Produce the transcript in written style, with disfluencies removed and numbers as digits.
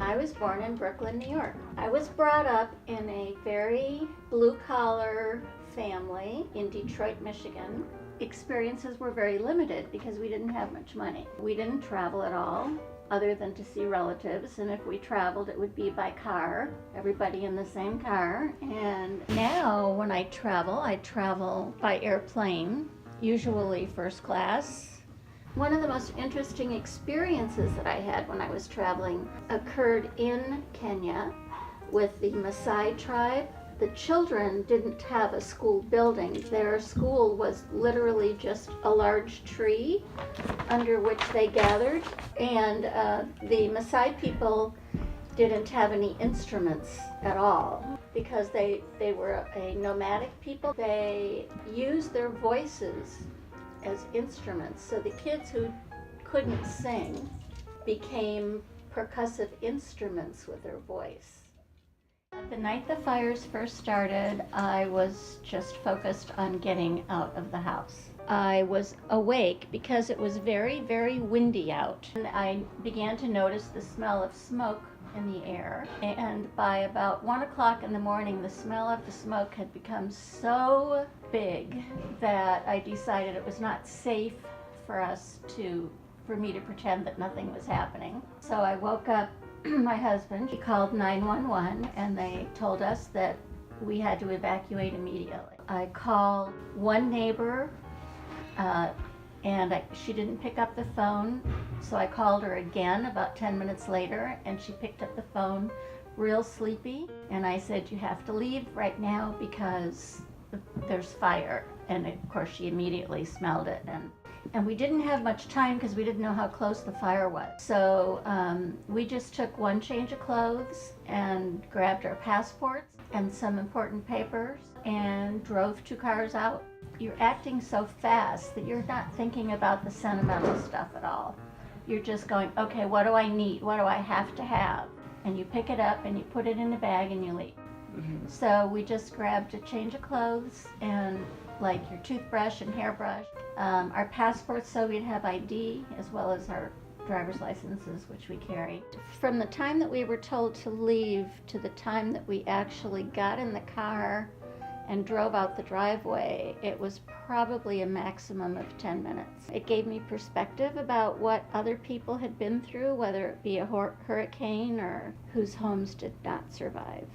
I was born in Brooklyn, New York. I was brought up in a very blue-collar family in Detroit, Michigan. Experiences were very limited because we didn't have much money. We didn't travel at all, other than to see relatives, and if we traveled, it would be by car, everybody in the same car. And now when I travel by airplane, usually first class. One of the most interesting experiences that I had when I was traveling occurred in Kenya with the Maasai tribe. The children didn't have a school building. Their school was literally just a large tree under which they gathered. And the Maasai people didn't have any instruments at all because they were a nomadic people. They used their voices as instruments. So the kids who couldn't sing became percussive instruments with their voice. The night the fires first started, I was just focused on getting out of the house. I was awake because it was very, very windy out. And I began to notice the smell of smoke in the air. And by about 1 o'clock in the morning, the smell of the smoke had become so big that I decided it was not safe for me to pretend that nothing was happening. So I woke up my husband. He called 911 and they told us that we had to evacuate immediately. I called one neighbor and she didn't pick up the phone, so I called her again about 10 minutes later and she picked up the phone real sleepy, and I said, "You have to leave right now because there's fire." And of course she immediately smelled it, and we didn't have much time because we didn't know how close the fire was. So we just took one change of clothes and grabbed our passports and some important papers and drove 2 cars out. You're acting so fast that you're not thinking about the sentimental stuff at all. You're just going, okay, what do I need? What do I have to have? And you pick it up and you put it in a bag and you leave. Mm-hmm. So we just grabbed a change of clothes and like your toothbrush and hairbrush, our passports so we'd have ID, as well as our driver's licenses, which we carry. From the time that we were told to leave to the time that we actually got in the car and drove out the driveway, it was probably a maximum of 10 minutes. It gave me perspective about what other people had been through, whether it be a hurricane or whose homes did not survive.